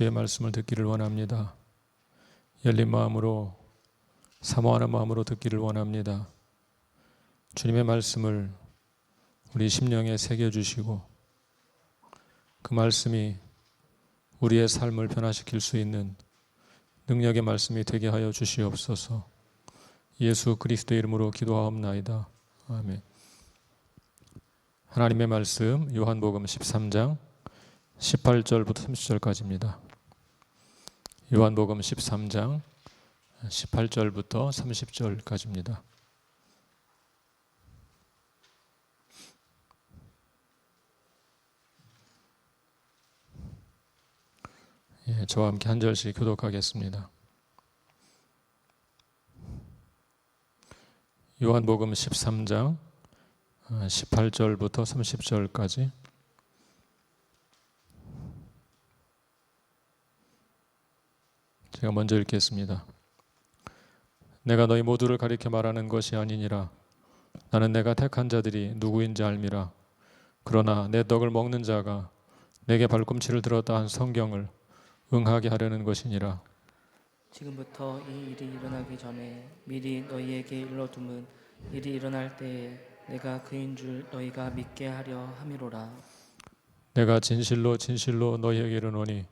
주의 말씀을 듣기를 원합니다. 열린 마음으로 사모하는 마음으로 듣기를 원합니다. 주님의 말씀을 우리 심령에 새겨주시고 그 말씀이 우리의 삶을 변화시킬 수 있는 능력의 말씀이 되게 하여 주시옵소서. 예수 그리스도의 이름으로 기도하옵나이다. 아멘. 하나님의 말씀 요한복음 13장 18절부터 30절까지입니다. 요한복음 13장 18절부터 30절까지입니다. 저와 함께 한 절씩 교독하겠습니다. 요한복음 13장 18절부터 30절까지 제가 먼저 읽겠습니다. 내가 너희 모두를 가리켜 말하는 것이 아니니라. 나는 내가 택한 자들이 누구인지 알미라. 그러나 내 떡을 먹는 자가 내게 발꿈치를 들었다 한 성경을 응하게 하려는 것이니라. 지금부터 이 일이 일어나기 전에 미리 너희에게 일러둠은 일이 일어날 때에 내가 그인 줄 너희가 믿게 하려 함이로라. 내가 진실로 진실로 너희에게 이르노니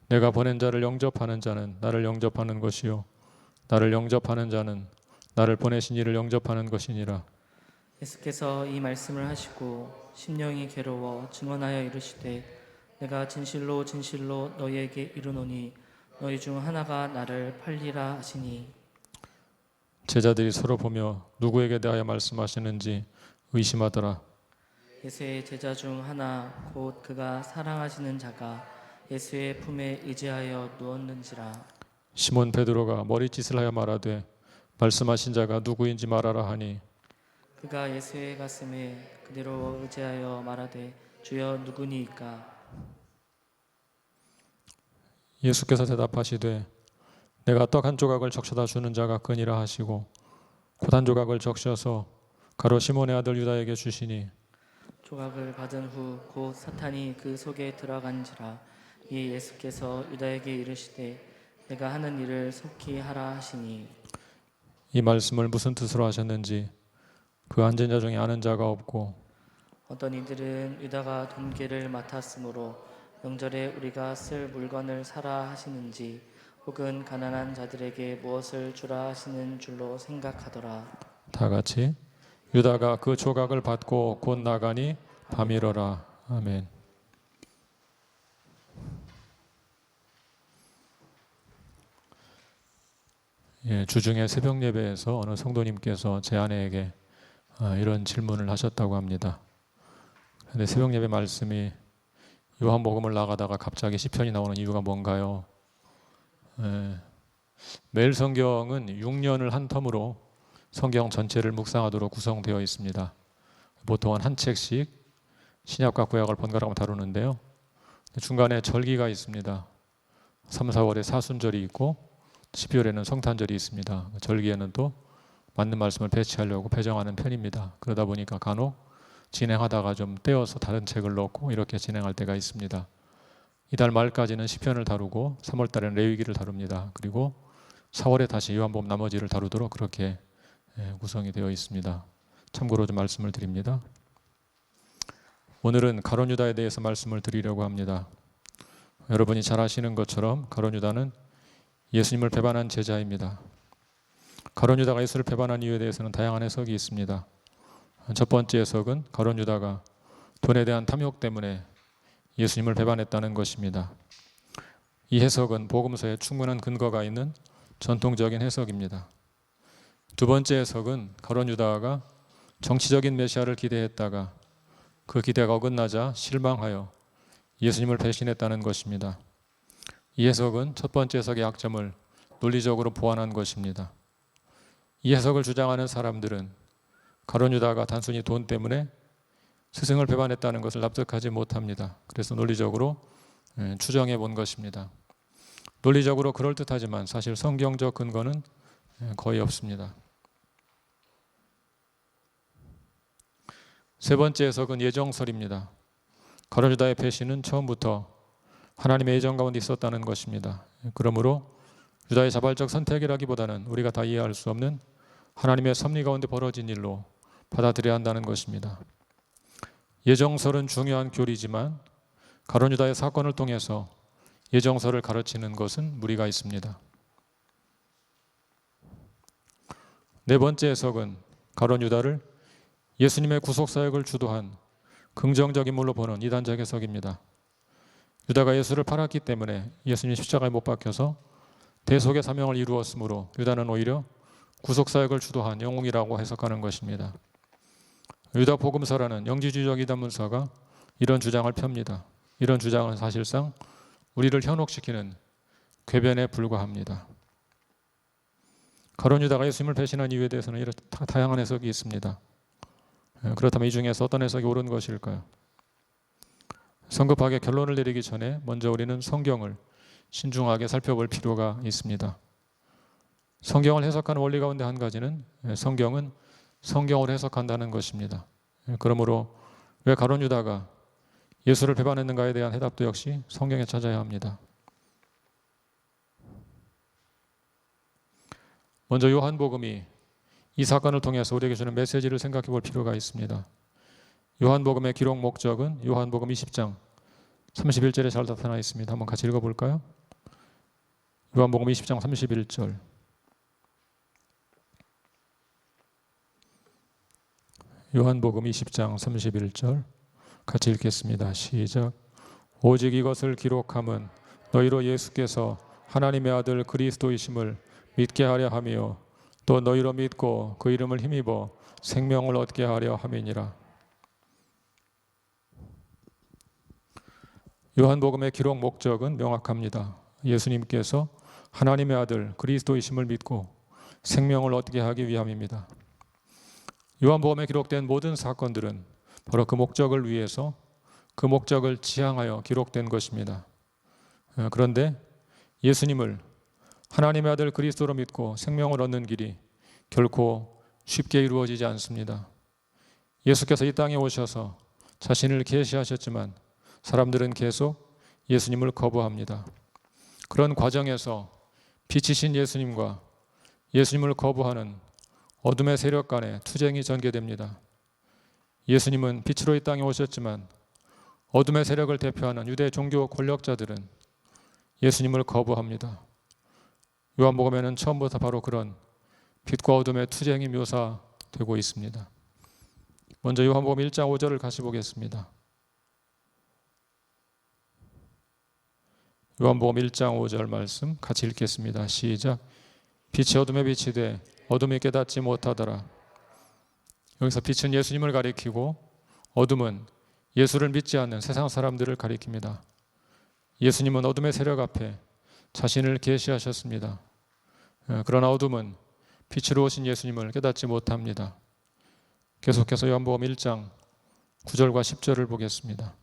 내가 보낸 자를 영접하는 자는 나를 영접하는 것이요 나를 영접하는 자는 나를 보내신 이를 영접하는 것이니라. 예수께서 이 말씀을 하시고 심령이 괴로워 증언하여 이르시되 내가 진실로 진실로 너희에게 이르노니 너희 중 하나가 나를 팔리라 하시니. 제자들이 서로 보며 누구에게 대하여 말씀하시는지 의심하더라. 예수의 제자 중 하나 곧 그가 사랑하시는 자가 예수의 품에 의지하여 누웠는지라. 시몬 베드로가 머리짓을 하여 말하되 말씀하신 자가 누구인지 말하라 하니 그가 예수의 가슴에 그대로 의지하여 말하되 주여 누구니이까. 예수께서 대답하시되 내가 떡 한 조각을 적셔다 주는 자가 그니라 하시고 곧 한 조각을 적셔서 가로 시몬의 아들 유다에게 주시니 조각을 받은 후 곧 사탄이 그 속에 들어간지라. 이 예수께서 유다에게 이르시되 내가 하는 일을 속히 하라 하시니. 이 말씀을 무슨 뜻으로 하셨는지 그 앉은 자 중에 아는 자가 없고 어떤 이들은 유다가 돈계를 맡았으므로 명절에 우리가 쓸 물건을 사라 하시는지 혹은 가난한 자들에게 무엇을 주라 하시는 줄로 생각하더라. 다 같이 유다가 그 조각을 받고 곧 나가니 밤이러라. 아멘. 주중에 새벽 예배에서 어느 성도님께서 제 아내에게 이런 질문을 하셨다고 합니다. 그런데 새벽 예배 말씀이 요한복음을 나가다가 갑자기 시편이 나오는 이유가 뭔가요? 매일 성경은 6년을 한 텀으로 성경 전체를 묵상하도록 구성되어 있습니다. 보통은 한 책씩 신약과 구약을 번갈아 다루는데요. 중간에 절기가 있습니다. 3, 4월에 사순절이 있고 12월에는 성탄절이 있습니다. 절기에는 또 맞는 말씀을 배치하려고 배정하는 편입니다. 그러다 보니까 간혹 진행하다가 좀 떼어서 다른 책을 넣고 이렇게 진행할 때가 있습니다. 이달 말까지는 시편을 다루고 3월 달에는 레위기를 다룹니다. 그리고 4월에 다시 요한복음 나머지를 다루도록 그렇게 구성이 되어 있습니다. 참고로 좀 말씀을 드립니다. 오늘은 가룟 유다에 대해서 말씀을 드리려고 합니다. 여러분이 잘 아시는 것처럼 가룟 유다는 예수님을 배반한 제자입니다. 가룟 유다가 예수를 배반한 이유에 대해서는 다양한 해석이 있습니다. 첫 번째 해석은 가룟 유다가 돈에 대한 탐욕 때문에 예수님을 배반했다는 것입니다. 이 해석은 복음서에 충분한 근거가 있는 전통적인 해석입니다. 두 번째 해석은 가룟 유다가 정치적인 메시아를 기대했다가 그 기대가 어긋나자 실망하여 예수님을 배신했다는 것입니다. 이 해석은 첫 번째 해석의 약점을 논리적으로 보완한 것입니다. 이 해석을 주장하는 사람들은 가룟 유다가 단순히 돈 때문에 스승을 배반했다는 것을 납득하지 못합니다. 그래서 논리적으로 추정해 본 것입니다. 논리적으로 그럴듯하지만 사실 성경적 근거는 거의 없습니다. 세 번째 해석은 예정설입니다. 가룟 유다의 배신은 처음부터 하나님의 예정 가운데 있었다는 것입니다. 그러므로 유다의 자발적 선택이라기보다는 우리가 다 이해할 수 없는 하나님의 섭리 가운데 벌어진 일로 받아들여야 한다는 것입니다. 예정설은 중요한 교리지만 가룟 유다의 사건을 통해서 예정설을 가르치는 것은 무리가 있습니다. 네 번째 해석은 가룟 유다를 예수님의 구속 사역을 주도한 긍정적 인물로 보는 이단적 해석입니다. 유다가 예수를 팔았기 때문에 예수님이 십자가에 못 박혀서 대속의 사명을 이루었으므로 유다는 오히려 구속 사역을 주도한 영웅이라고 해석하는 것입니다. 유다 복음서라는 영지주의적 이단 문서가 이런 주장을 펴니다. 이런 주장은 사실상 우리를 현혹시키는 궤변에 불과합니다. 가룟 유다가 예수님을 배신한 이유에 대해서는 이런 다양한 해석이 있습니다. 그렇다면 이 중에서 어떤 해석이 옳은 것일까요? 성급하게 결론을 내리기 전에 먼저 우리는 성경을 신중하게 살펴볼 필요가 있습니다. 성경을 해석하는 원리 가운데 한 가지는 성경은 성경을 해석한다는 것입니다. 그러므로 왜 가룟 유다가 예수를 배반했는가에 대한 해답도 역시 성경에 찾아야 합니다. 먼저 요한복음이 이 사건을 통해서 우리에게 주는 메시지를 생각해 볼 필요가 있습니다. 요한복음의 기록 목적은 요한복음 20장 31절에 잘 나타나 있습니다. 한번 같이 읽어볼까요? 요한복음 20장 31절. 요한복음 20장 31절 같이 읽겠습니다. 시작. 오직 이것을 기록함은 너희로 예수께서 하나님의 아들 그리스도이심을 믿게 하려 하며 또 너희로 믿고 그 이름을 힘입어 생명을 얻게 하려 함이니라. 요한복음의 기록 목적은 명확합니다. 예수님께서 하나님의 아들 그리스도이심을 믿고 생명을 얻게 하기 위함입니다. 요한복음에 기록된 모든 사건들은 바로 그 목적을 위해서 그 목적을 지향하여 기록된 것입니다. 그런데 예수님을 하나님의 아들 그리스도로 믿고 생명을 얻는 길이 결코 쉽게 이루어지지 않습니다. 예수께서 이 땅에 오셔서 자신을 계시하셨지만 사람들은 계속 예수님을 거부합니다. 그런 과정에서 빛이신 예수님과 예수님을 거부하는 어둠의 세력 간의 투쟁이 전개됩니다. 예수님은 빛으로 이 땅에 오셨지만 어둠의 세력을 대표하는 유대 종교 권력자들은 예수님을 거부합니다. 요한복음에는 처음부터 바로 그런 빛과 어둠의 투쟁이 묘사되고 있습니다. 먼저 요한복음 1장 5절을 같이 보겠습니다. 요한복음 1장 5절 말씀 같이 읽겠습니다. 시작. 빛이 어둠에 빛이 돼 어둠이 깨닫지 못하더라. 여기서 빛은 예수님을 가리키고 어둠은 예수를 믿지 않는 세상 사람들을 가리킵니다. 예수님은 어둠의 세력 앞에 자신을 계시하셨습니다. 그러나 어둠은 빛으로 오신 예수님을 깨닫지 못합니다. 계속해서 요한복음 1장 9절과 10절을 보겠습니다.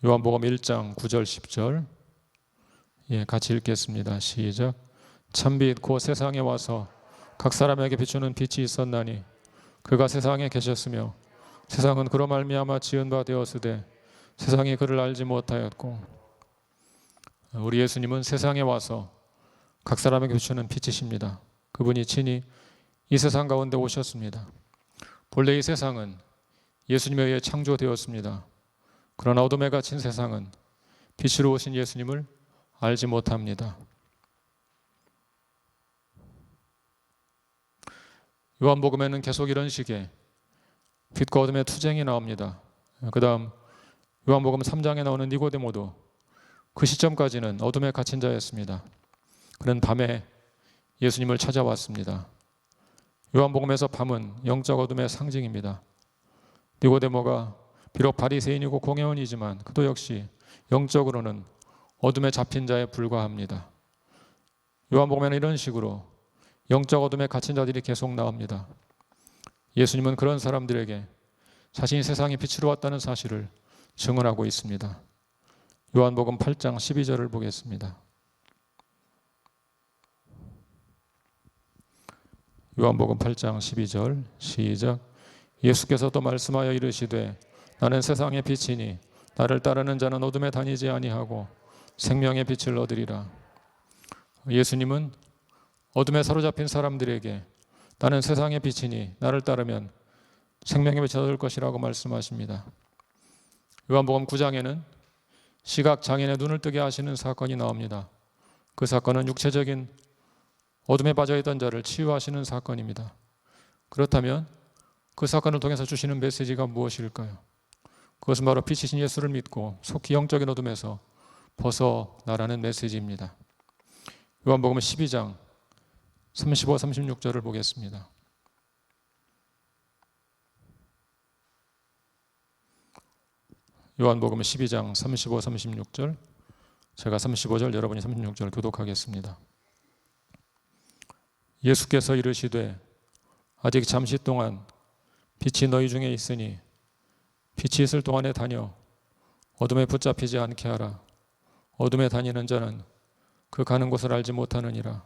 요한복음 1장 9절 10절 같이 읽겠습니다. 시작. 참빛 곧 세상에 와서 각 사람에게 비추는 빛이 있었나니 그가 세상에 계셨으며 세상은 그로 말미암아 지은 바 되었으되 세상이 그를 알지 못하였고. 우리 예수님은 세상에 와서 각 사람에게 비추는 빛이십니다. 그분이 친히 이 세상 가운데 오셨습니다. 본래 이 세상은 예수님에 의해 창조되었습니다. 그러나 어둠에 갇힌 세상은 빛으로 오신 예수님을 알지 못합니다. 요한복음에는 계속 이런 식의 빛과 어둠의 투쟁이 나옵니다. 그 다음 요한복음 3장에 나오는 니고데모도 그 시점까지는 어둠에 갇힌 자였습니다. 그는 밤에 예수님을 찾아왔습니다. 요한복음에서 밤은 영적 어둠의 상징입니다. 니고데모가 비록 바리새인이고 공회원이지만 그도 역시 영적으로는 어둠에 잡힌 자에 불과합니다. 요한복음에는 이런 식으로 영적 어둠에 갇힌 자들이 계속 나옵니다. 예수님은 그런 사람들에게 자신이 세상에 빛으로 왔다는 사실을 증언하고 있습니다. 요한복음 8장 12절을 보겠습니다. 요한복음 8장 12절 시작. 예수께서 또 말씀하여 이르시되 나는 세상의 빛이니 나를 따르는 자는 어둠에 다니지 아니하고 생명의 빛을 얻으리라. 예수님은 어둠에 사로잡힌 사람들에게 나는 세상의 빛이니 나를 따르면 생명의 빛을 얻을 것이라고 말씀하십니다. 요한복음 9장에는 시각 장애인의 눈을 뜨게 하시는 사건이 나옵니다. 그 사건은 육체적인 어둠에 빠져있던 자를 치유하시는 사건입니다. 그렇다면 그 사건을 통해서 주시는 메시지가 무엇일까요? 그것은 바로 빛이신 예수를 믿고 속히 영적인 어둠에서 벗어나라는 메시지입니다. 요한복음 12장 35, 36절을 보겠습니다. 요한복음 12장 35, 36절, 제가 35절, 여러분이 36절 교독하겠습니다. 예수께서 이르시되 아직 잠시 동안 빛이 너희 중에 있으니 빛이 있을 동안에 다녀 어둠에 붙잡히지 않게 하라. 어둠에 다니는 자는 그 가는 곳을 알지 못하느니라.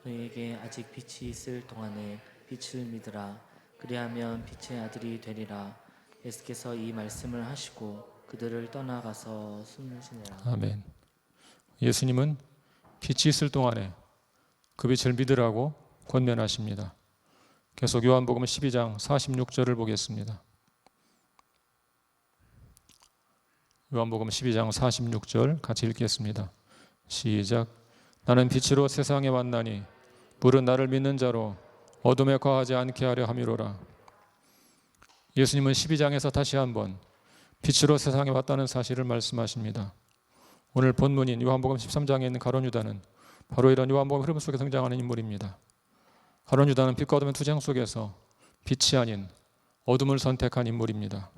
너희에게 아직 빛이 있을 동안에 빛을 믿으라. 그리하면 빛의 아들이 되리라. 예수께서 이 말씀을 하시고 그들을 떠나가서 숨을 쉬니라. 아멘. 예수님은 빛이 있을 동안에 그 빛을 믿으라고 권면하십니다. 계속 요한복음 12장 46절을 보겠습니다. 요한복음 12장 46절 같이 읽겠습니다. 시작. 나는 빛으로 세상에 왔나니 물은 나를 믿는 자로 어둠에 거하지 않게 하려 함이로라. 예수님은 12장에서 다시 한번 빛으로 세상에 왔다는 사실을 말씀하십니다. 오늘 본문인 요한복음 13장에 있는 가룟 유다는 바로 이런 요한복음 흐름 속에 등장하는 인물입니다. 가룟 유다는 빛과 어둠의 투쟁 속에서 빛이 아닌 어둠을 선택한 인물입니다.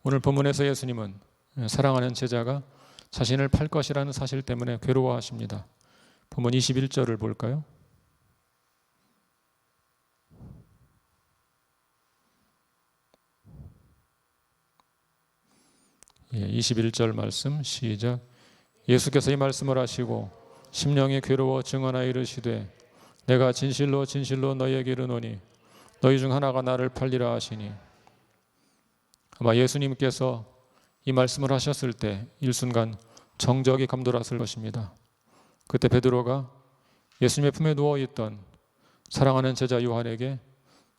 오늘 본문에서 예수님은 사랑하는 제자가 자신을 팔 것이라는 사실 때문에 괴로워하십니다. 본문 21절을 볼까요? 예, 21절 말씀 시작. 예수께서 이 말씀을 하시고 심령이 괴로워 증언하여 이르시되 내가 진실로 진실로 너희에게 이르노니 너희 중 하나가 나를 팔리라 하시니. 아마 예수님께서 이 말씀을 하셨을 때 일순간 정적이 감돌았을 것입니다. 그때 베드로가 예수님의 품에 누워있던 사랑하는 제자 요한에게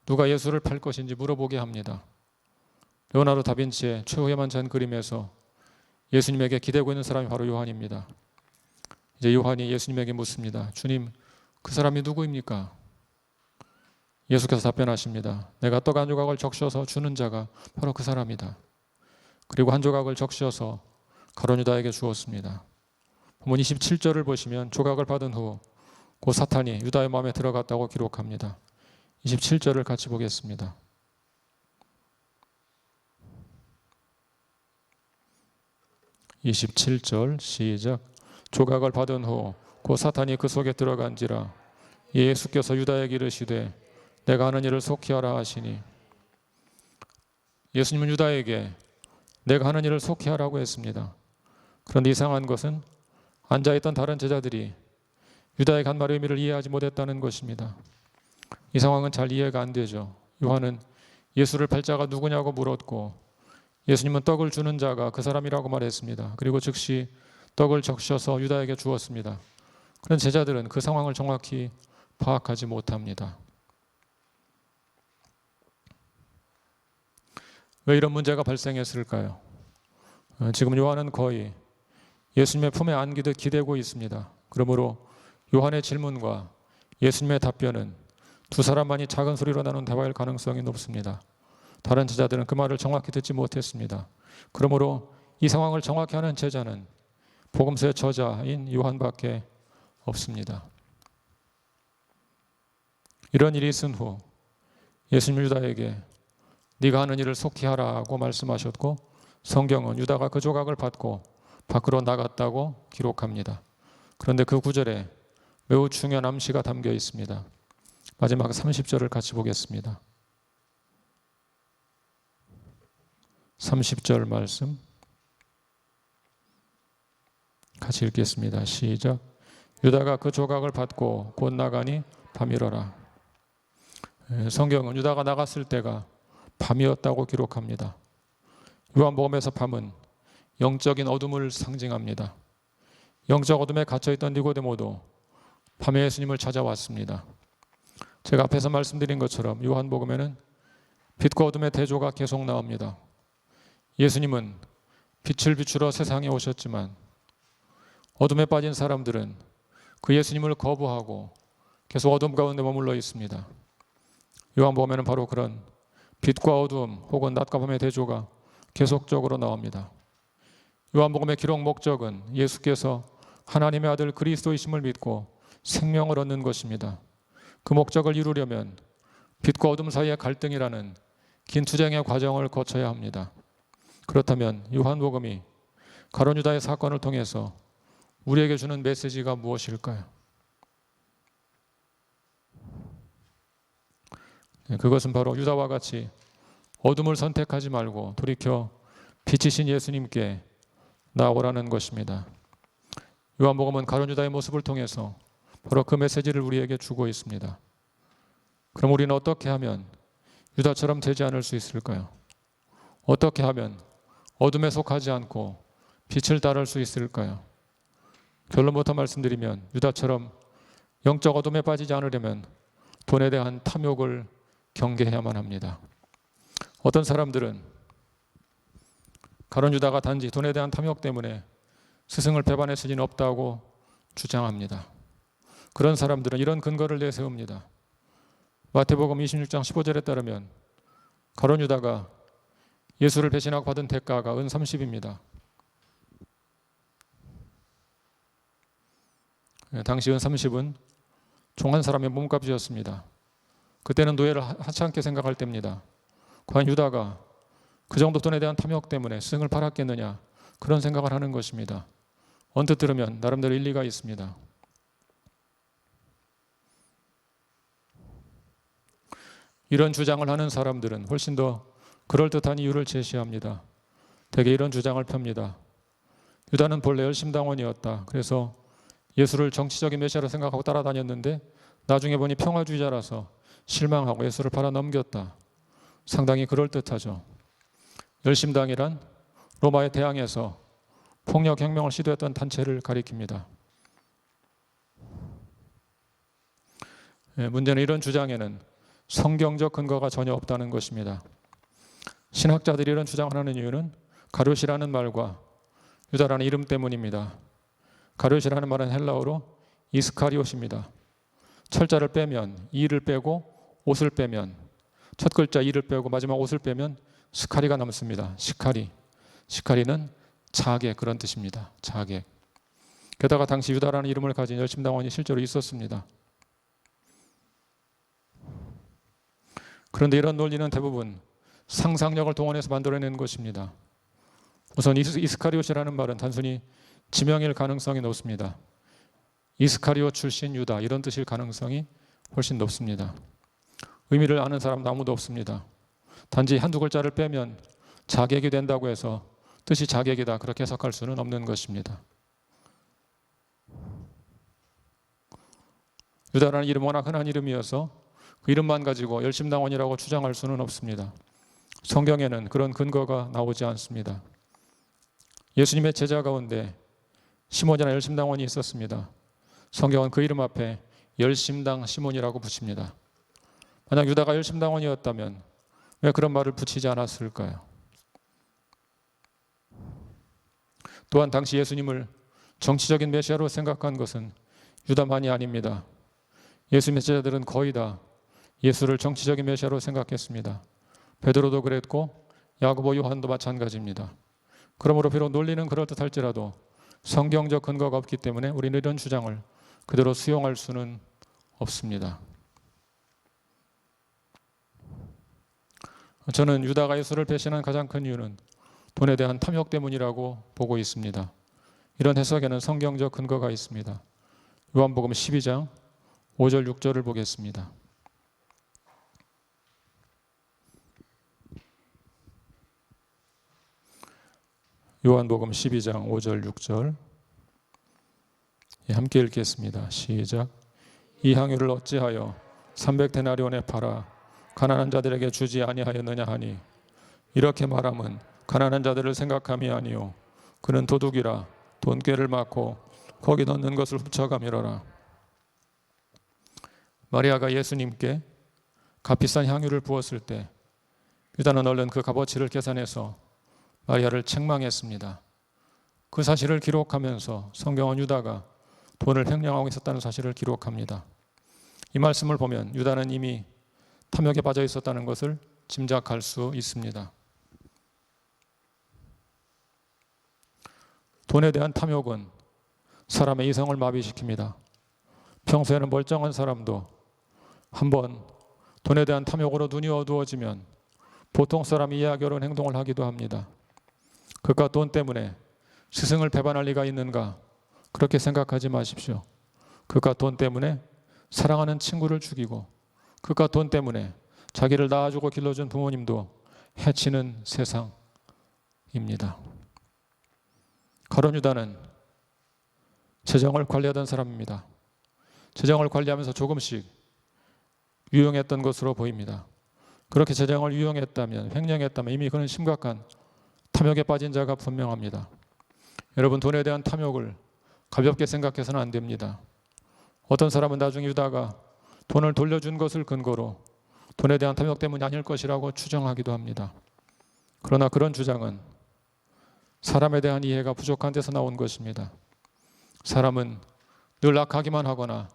누가 예수를 팔 것인지 물어보게 합니다. 레오나르도 다빈치의 최후의 만찬 그림에서 예수님에게 기대고 있는 사람이 바로 요한입니다. 이제 요한이 예수님에게 묻습니다. 주님, 그 사람이 누구입니까? 예수께서 답변하십니다. 내가 떡 한 조각을 적셔서 주는 자가 바로 그 사람이다. 그리고 한 조각을 적셔서 가룟 유다에게 주었습니다. 본문 27절을 보시면 조각을 받은 후 곧 사탄이 유다의 마음에 들어갔다고 기록합니다. 27절을 같이 보겠습니다. (27절) 시작. 조각을 받은 후 곧 사탄이 그 속에 들어간지라. 예수께서 유다에게 이르시되 내가 하는 일을 속히 하라 하시니. 예수님은 유다에게 내가 하는 일을 속히 하라고 했습니다. 그런데 이상한 것은 앉아있던 다른 제자들이 유다의 간 말의 의미를 이해하지 못했다는 것입니다. 이 상황은 잘 이해가 안 되죠. 요한은 예수를 팔 자가 누구냐고 물었고 예수님은 떡을 주는 자가 그 사람이라고 말했습니다. 그리고 즉시 떡을 적셔서 유다에게 주었습니다. 그런 제자들은 그 상황을 정확히 파악하지 못합니다. 왜 이런 문제가 발생했을까요? 지금 요한은 거의 예수님의 품에 안기듯 기대고 있습니다. 그러므로 요한의 질문과 예수님의 답변은 두 사람만이 작은 소리로 나눈 대화일 가능성이 높습니다. 다른 제자들은 그 말을 정확히 듣지 못했습니다. 그러므로 이 상황을 정확히 하는 제자는 복음서의 저자인 요한밖에 없습니다. 이런 일이 있은 후 예수님 유다에게 네가 하는 일을 속히 하라고 말씀하셨고 성경은 유다가 그 조각을 받고 밖으로 나갔다고 기록합니다. 그런데 그 구절에 매우 중요한 암시가 담겨 있습니다. 마지막 30절을 같이 보겠습니다. 30절 말씀 같이 읽겠습니다. 시작. 유다가 그 조각을 받고 곧 나가니 밤이러라. 성경은 유다가 나갔을 때가 밤이었다고 기록합니다. 요한복음에서 밤은 영적인 어둠을 상징합니다. 영적 어둠에 갇혀있던 니고데모도 밤에 예수님을 찾아왔습니다. 제가 앞에서 말씀드린 것처럼 요한복음에는 빛과 어둠의 대조가 계속 나옵니다. 예수님은 빛을 비추러 세상에 오셨지만 어둠에 빠진 사람들은 그 예수님을 거부하고 계속 어둠 가운데 머물러 있습니다. 요한복음에는 바로 그런 빛과 어둠 혹은 낮과 밤의 대조가 계속적으로 나옵니다. 요한복음의 기록 목적은 예수께서 하나님의 아들 그리스도이심을 믿고 생명을 얻는 것입니다. 그 목적을 이루려면 빛과 어둠 사이의 갈등이라는 긴 투쟁의 과정을 거쳐야 합니다. 그렇다면 요한복음이 가룟 유다의 사건을 통해서 우리에게 주는 메시지가 무엇일까요? 그것은 바로 유다와 같이 어둠을 선택하지 말고 돌이켜 빛이신 예수님께 나오라는 것입니다. 요한복음은 가룟 유다의 모습을 통해서 바로 그 메시지를 우리에게 주고 있습니다. 그럼 우리는 어떻게 하면 유다처럼 되지 않을 수 있을까요? 어떻게 하면 어둠에 속하지 않고 빛을 따를 수 있을까요? 결론부터 말씀드리면 유다처럼 영적 어둠에 빠지지 않으려면 돈에 대한 탐욕을 경계해야만 합니다. 어떤 사람들은 가룟 유다가 단지 돈에 대한 탐욕 때문에 스승을 배반했을 리는 없다고 주장합니다. 그런 사람들은 이런 근거를 내세웁니다. 마태복음 26장 15절에 따르면 가룟 유다가 예수를 배신하고 받은 대가가 은 30입니다. 당시 은 30은 종 한 사람의 몸값이었습니다. 그때는 노예를 하찮게 생각할 때입니다. 과연 유다가 그 정도 돈에 대한 탐욕 때문에 스승을 팔았겠느냐, 그런 생각을 하는 것입니다. 언뜻 들으면 나름대로 일리가 있습니다. 이런 주장을 하는 사람들은 훨씬 더 그럴듯한 이유를 제시합니다. 대개 이런 주장을 펴니다. 유다는 본래 열심당원이었다. 그래서 예수를 정치적인 메시아로 생각하고 따라다녔는데 나중에 보니 평화주의자라서 실망하고 예수를 팔아 넘겼다. 상당히 그럴듯하죠. 열심당이란 로마의 대항에서 폭력혁명을 시도했던 단체를 가리킵니다. 문제는 이런 주장에는 성경적 근거가 전혀 없다는 것입니다. 신학자들이 이런 주장을 하는 이유는 가룟이라는 말과 유다라는 이름 때문입니다. 가룟이라는 말은 헬라어로 이스카리옷입니다. 철자를 빼면 이를 빼고 옷을 빼면 첫 글자 이를 빼고 마지막 옷을 빼면 스카리가 남습니다. 시카리는 자객, 그런 뜻입니다. 자객. 게다가 당시 유다라는 이름을 가진 열심당원이 실제로 있었습니다. 그런데 이런 논리는 대부분 상상력을 동원해서 만들어낸 것입니다. 우선 이스카리옷이라는 말은 단순히 지명일 가능성이 높습니다. 이스카리옷 출신 유다, 이런 뜻일 가능성이 훨씬 높습니다. 의미를 아는 사람도 아무도 없습니다. 단지 한두 글자를 빼면 자객이 된다고 해서 뜻이 자객이다, 그렇게 해석할 수는 없는 것입니다. 유다라는 이름은 워낙 흔한 이름이어서 그 이름만 가지고 열심당원이라고 주장할 수는 없습니다. 성경에는 그런 근거가 나오지 않습니다. 예수님의 제자 가운데 시몬이라는 열심당원이 있었습니다. 성경은 그 이름 앞에 열심당 시몬이라고 붙입니다. 만약 유다가 열심당원이었다면 왜 그런 말을 붙이지 않았을까요? 또한 당시 예수님을 정치적인 메시아로 생각한 것은 유다만이 아닙니다. 예수님의 제자들은 거의 다 예수를 정치적인 메시아로 생각했습니다. 베드로도 그랬고 야고보, 요한도 마찬가지입니다. 그러므로 비록 논리는 그럴듯할지라도 성경적 근거가 없기 때문에 우리는 이런 주장을 그대로 수용할 수는 없습니다. 저는 유다가 예수를 배신한 가장 큰 이유는 돈에 대한 탐욕 때문이라고 보고 있습니다. 이런 해석에는 성경적 근거가 있습니다. 요한복음 12장 5절 6절을 보겠습니다. 요한복음 12장 5절 6절. 함께 읽겠습니다. 시작. 이 향유를 어찌하여 300데나리온에 팔아 가난한 자들에게 주지 아니하였느냐 하니 이렇게 말함은 가난한 자들을 생각함이 아니요 그는 도둑이라 돈꾀를 맞고 거기 넣는 것을 훔쳐가미러라. 마리아가 예수님께 값비싼 향유를 부었을 때 유다는 얼른 그 값어치를 계산해서 마리아를 책망했습니다. 그 사실을 기록하면서 성경은 유다가 돈을 횡령하고 있었다는 사실을 기록합니다. 이 말씀을 보면 유다는 이미 탐욕에 빠져 있었다는 것을 짐작할 수 있습니다. 돈에 대한 탐욕은 사람의 이성을 마비시킵니다. 평소에는 멀쩡한 사람도 한번 돈에 대한 탐욕으로 눈이 어두워지면 보통 사람이 이해하기어려운 행동을 하기도 합니다. 그깟 돈 때문에 스승을 배반할 리가 있는가? 그렇게 생각하지 마십시오. 그깟 돈 때문에 사랑하는 친구를 죽이고 그깟 돈 때문에 자기를 낳아주고 길러준 부모님도 해치는 세상입니다. 가룟 유다는 재정을 관리하던 사람입니다. 재정을 관리하면서 조금씩 유용했던 것으로 보입니다. 그렇게 재정을 유용했다면, 횡령했다면 이미 그는 심각한 탐욕에 빠진 자가 분명합니다. 여러분, 돈에 대한 탐욕을 가볍게 생각해서는 안 됩니다. 어떤 사람은 나중에 유다가 돈을 돌려준 것을 근거로 돈에 대한 탐욕 때문이 아닐 것이라고 추정하기도 합니다. 그러나 그런 주장은 사람에 대한 이해가 부족한 데서 나온 것입니다. 사람은 늘 악하기만 하거나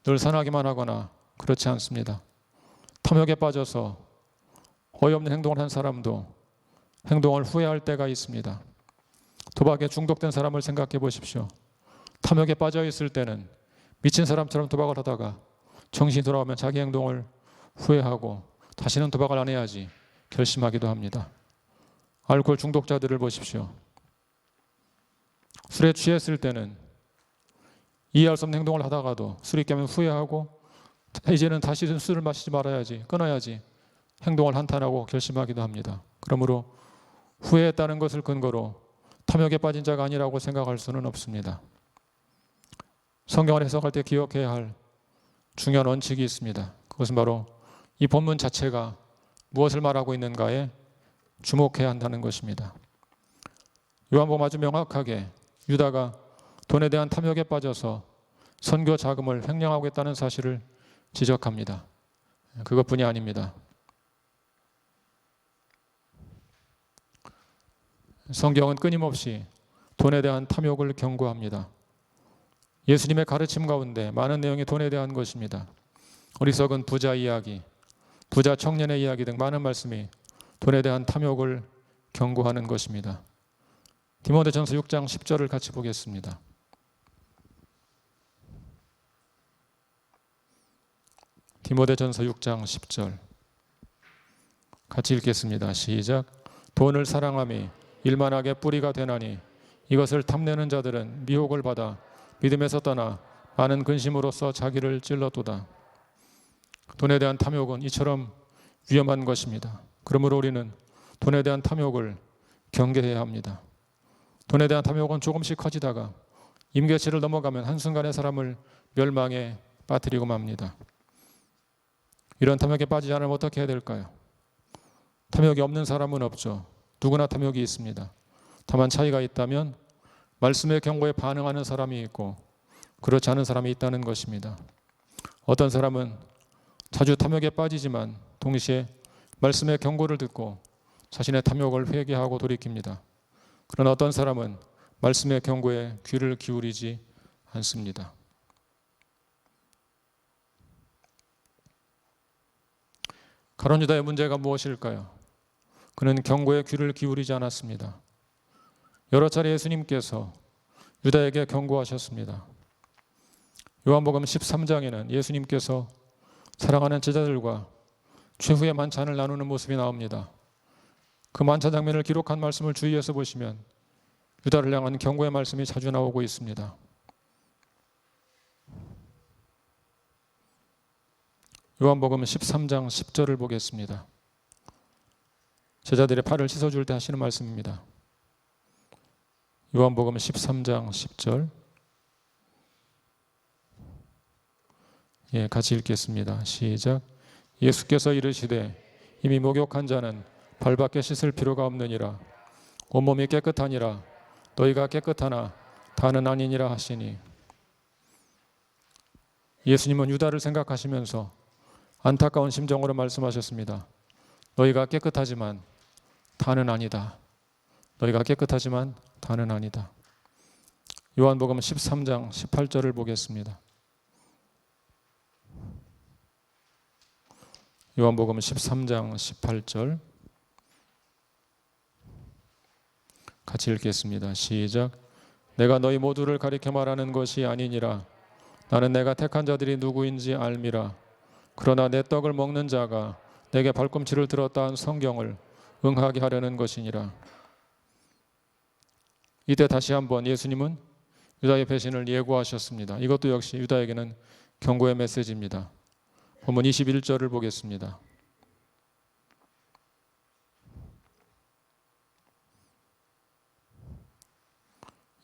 늘 선하기만 하거나 그렇지 않습니다. 탐욕에 빠져서 어이없는 행동을 한 사람도 행동을 후회할 때가 있습니다. 도박에 중독된 사람을 생각해 보십시오. 탐욕에 빠져 있을 때는 미친 사람처럼 도박을 하다가 정신이 돌아오면 자기 행동을 후회하고 다시는 도박을 안 해야지 결심하기도 합니다. 알코올 중독자들을 보십시오. 술에 취했을 때는 이해할 수 없는 행동을 하다가도 술이 깨면 후회하고 이제는 다시 술을 마시지 말아야지, 끊어야지 행동을 한탄하고 결심하기도 합니다. 그러므로 후회했다는 것을 근거로 탐욕에 빠진 자가 아니라고 생각할 수는 없습니다. 성경을 해석할 때 기억해야 할 중요한 원칙이 있습니다. 그것은 바로 이 본문 자체가 무엇을 말하고 있는가에 주목해야 한다는 것입니다. 요한복음 아주 명확하게 유다가 돈에 대한 탐욕에 빠져서 선교 자금을 횡령하고 있다는 사실을 지적합니다. 그것뿐이 아닙니다. 성경은 끊임없이 돈에 대한 탐욕을 경고합니다. 예수님의 가르침 가운데 많은 내용이 돈에 대한 것입니다. 어리석은 부자 이야기, 부자 청년의 이야기 등 많은 말씀이 돈에 대한 탐욕을 경고하는 것입니다. 디모데전서 6장 10절을 같이 보겠습니다. 디모데전서 6장 10절 같이 읽겠습니다. 시작. 돈을 사랑함이 일만하게 뿌리가 되나니 이것을 탐내는 자들은 미혹을 받아 믿음에서 떠나 많은 근심으로써 자기를 찔렀도다. 돈에 대한 탐욕은 이처럼 위험한 것입니다. 그러므로 우리는 돈에 대한 탐욕을 경계해야 합니다. 돈에 대한 탐욕은 조금씩 커지다가 임계치를 넘어가면 한순간에 사람을 멸망에 빠뜨리고 맙니다. 이런 탐욕에 빠지지 않으면 어떻게 해야 될까요? 탐욕이 없는 사람은 없죠. 누구나 탐욕이 있습니다. 다만 차이가 있다면 말씀의 경고에 반응하는 사람이 있고 그렇지 않은 사람이 있다는 것입니다. 어떤 사람은 자주 탐욕에 빠지지만 동시에 말씀의 경고를 듣고 자신의 탐욕을 회개하고 돌이킵니다. 그러나 어떤 사람은 말씀의 경고에 귀를 기울이지 않습니다. 가룟 유다의 문제가 무엇일까요? 그는 경고에 귀를 기울이지 않았습니다. 여러 차례 예수님께서 유다에게 경고하셨습니다. 요한복음 13장에는 예수님께서 사랑하는 제자들과 최후의 만찬을 나누는 모습이 나옵니다. 그 만찬 장면을 기록한 말씀을 주의해서 보시면 유다를 향한 경고의 말씀이 자주 나오고 있습니다. 요한복음 13장 10절을 보겠습니다. 제자들의 발을 씻어줄 때 하시는 말씀입니다. 요한복음 13장 10절 같이 읽겠습니다. 시작. 예수께서 이르시되 이미 목욕한 자는 발밖에 씻을 필요가 없느니라. 온몸이 깨끗하니라. 너희가 깨끗하나 다는 아니니라 하시니. 예수님은 유다를 생각하시면서 안타까운 심정으로 말씀하셨습니다. 너희가 깨끗하지만 다는 아니다. 너희가 깨끗하지만 다는 아니다. 요한복음 13장 18절을 보겠습니다. 요한복음 13장 18절 같이 읽겠습니다. 시작. 내가 너희 모두를 가리켜 말하는 것이 아니니라. 나는 내가 택한 자들이 누구인지 알미라. 그러나 내 떡을 먹는 자가 내게 발꿈치를 들었다 한 성경을 응하게 하려는 것이니라. 이때 다시 한번 예수님은 유다의 배신을 예고하셨습니다. 이것도 역시 유다에게는 경고의 메시지입니다. 본문 21절을 보겠습니다.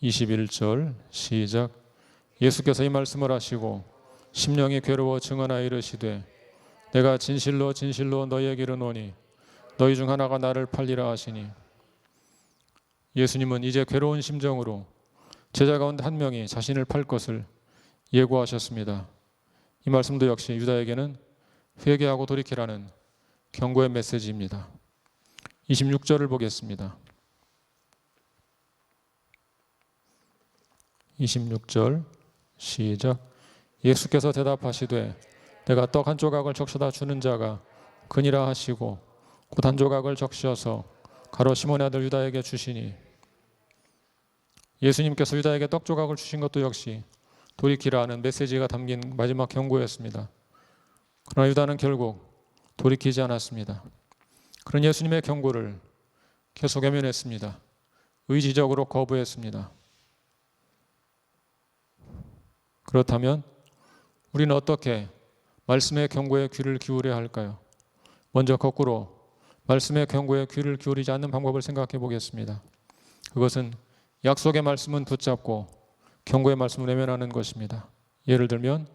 21절 시작. 예수께서 이 말씀을 하시고 심령이 괴로워 증언하여 이르시되 내가 진실로 진실로 너희에게 이르노니 너희 중 하나가 나를 팔리라 하시니. 예수님은 이제 괴로운 심정으로 제자 가운데 한 명이 자신을 팔 것을 예고하셨습니다. 이 말씀도 역시 유다에게는 회개하고 돌이키라는 경고의 메시지입니다. 26절을 보겠습니다. 26절 시작. 예수께서 대답하시되 내가 떡 한 조각을 적셔다 주는 자가 그니라 하시고 곧 한 조각을 적셔서 가롯 시몬의 아들 유다에게 주시니. 예수님께서 유다에게 떡 조각을 주신 것도 역시 돌이키라 하는 메시지가 담긴 마지막 경고였습니다. 그러나 유다는 결국 돌이키지 않았습니다. 그런 예수님의 경고를 계속 외면했습니다. 의지적으로 거부했습니다. 그렇다면 우리는 어떻게 말씀의 경고에 귀를 기울여야 할까요? 먼저 거꾸로 말씀의 경고에 귀를 기울이지 않는 방법을 생각해 보겠습니다. 그것은 약속의 말씀은 붙잡고 경고의 말씀을 외면하는 것입니다. 예를 들면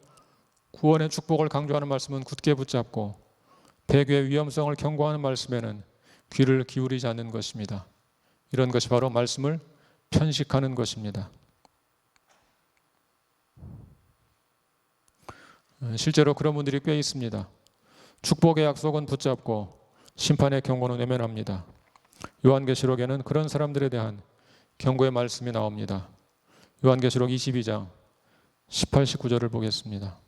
구원의 축복을 강조하는 말씀은 굳게 붙잡고 배교의 위험성을 경고하는 말씀에는 귀를 기울이지 않는 것입니다. 이런 것이 바로 말씀을 편식하는 것입니다. 실제로 그런 분들이 꽤 있습니다. 축복의 약속은 붙잡고 심판의 경고는 외면합니다. 요한계시록에는 그런 사람들에 대한 경고의 말씀이 나옵니다. 요한계시록 22장 18, 19절을 보겠습니다.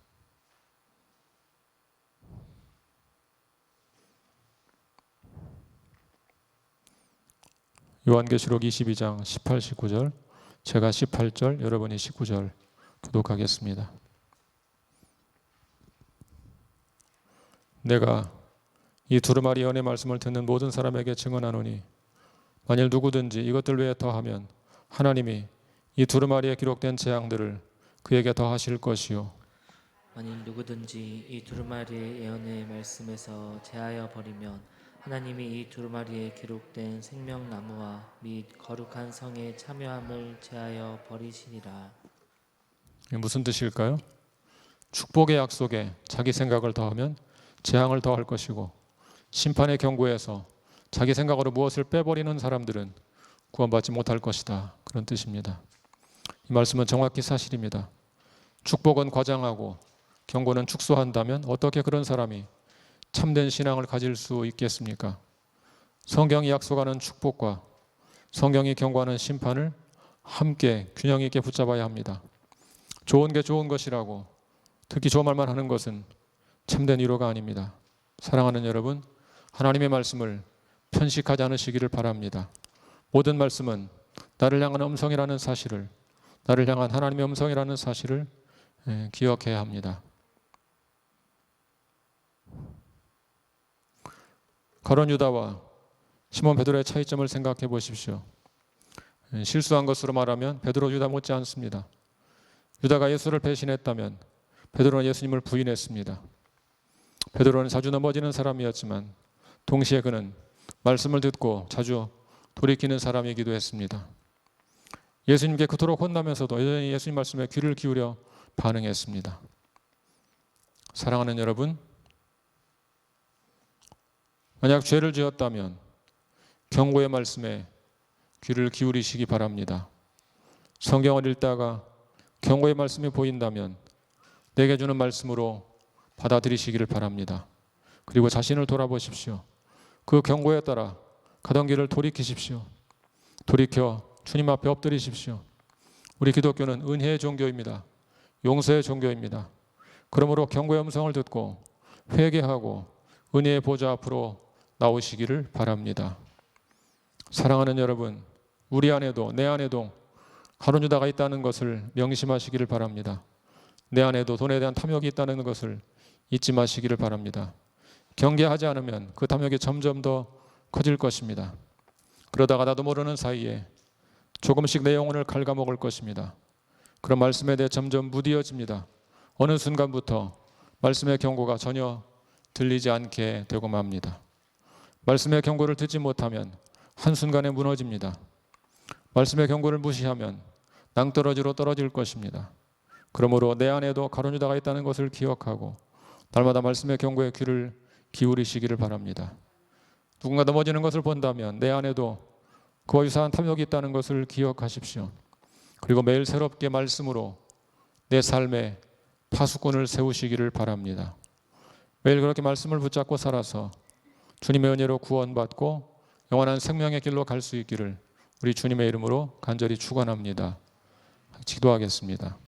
요한계시록 22장 18, 19절, 제가 18절, 여러분이 19절 교독하겠습니다. 내가 이 두루마리 연의 말씀을 듣는 모든 사람에게 증언하노니 만일 누구든지 이것들 외에 더하면 하나님이 이 두루마리에 기록된 재앙들을 그에게 더하실 것이요 만일 누구든지 이 두루마리의 예언의 말씀에서 제하여 버리면 하나님이 이 두루마리에 기록된 생명나무와 및 거룩한 성의 참여함을 제하여 버리시리라. 이게 무슨 뜻일까요? 축복의 약속에 자기 생각을 더하면 재앙을 더할 것이고 심판의 경고에서 자기 생각으로 무엇을 빼버리는 사람들은 구원받지 못할 것이다. 그런 뜻입니다. 이 말씀은 정확히 사실입니다. 축복은 과장하고 경고는 축소한다면 어떻게 그런 사람이 참된 신앙을 가질 수 있겠습니까? 성경이 약속하는 축복과 성경이 경고하는 심판을 함께 균형 있게 붙잡아야 합니다. 좋은 게 좋은 것이라고 특히 좋은 말만 하는 것은 참된 위로가 아닙니다. 사랑하는 여러분, 하나님의 말씀을 편식하지 않으시기를 바랍니다. 모든 말씀은 나를 향한 음성이라는 사실을, 나를 향한 하나님의 음성이라는 사실을 기억해야 합니다. 가룟 유다와 시몬 베드로의 차이점을 생각해 보십시오. 실수한 것으로 말하면 베드로 유다 못지 않습니다. 유다가 예수를 배신했다면 베드로는 예수님을 부인했습니다. 베드로는 자주 넘어지는 사람이었지만 동시에 그는 말씀을 듣고 자주 돌이키는 사람이기도 했습니다. 예수님께 그토록 혼나면서도 여전히 예수님 말씀에 귀를 기울여 반응했습니다. 사랑하는 여러분, 만약 죄를 지었다면 경고의 말씀에 귀를 기울이시기 바랍니다. 성경을 읽다가 경고의 말씀이 보인다면 내게 주는 말씀으로 받아들이시기를 바랍니다. 그리고 자신을 돌아보십시오. 그 경고에 따라 가던 길을 돌이키십시오. 돌이켜 주님 앞에 엎드리십시오. 우리 기독교는 은혜의 종교입니다. 용서의 종교입니다. 그러므로 경고의 음성을 듣고 회개하고 은혜의 보좌 앞으로 나오시기를 바랍니다. 사랑하는 여러분, 우리 안에도 내 안에도 가룟 유다가 있다는 것을 명심하시기를 바랍니다. 내 안에도 돈에 대한 탐욕이 있다는 것을 잊지 마시기를 바랍니다. 경계하지 않으면 그 탐욕이 점점 더 커질 것입니다. 그러다가 나도 모르는 사이에 조금씩 내 영혼을 갉아먹을 것입니다. 그런 말씀에 대해 점점 무디어집니다. 어느 순간부터 말씀의 경고가 전혀 들리지 않게 되고 맙니다. 말씀의 경고를 듣지 못하면 한순간에 무너집니다. 말씀의 경고를 무시하면 낭떠러지로 떨어질 것입니다. 그러므로 내 안에도 가룟 유다가 있다는 것을 기억하고 날마다 말씀의 경고에 귀를 기울이시기를 바랍니다. 누군가 넘어지는 것을 본다면 내 안에도 그와 유사한 탐욕이 있다는 것을 기억하십시오. 그리고 매일 새롭게 말씀으로 내 삶에 파수꾼을 세우시기를 바랍니다. 매일 그렇게 말씀을 붙잡고 살아서 주님의 은혜로 구원받고 영원한 생명의 길로 갈 수 있기를 우리 주님의 이름으로 간절히 축원합니다. 기도하겠습니다.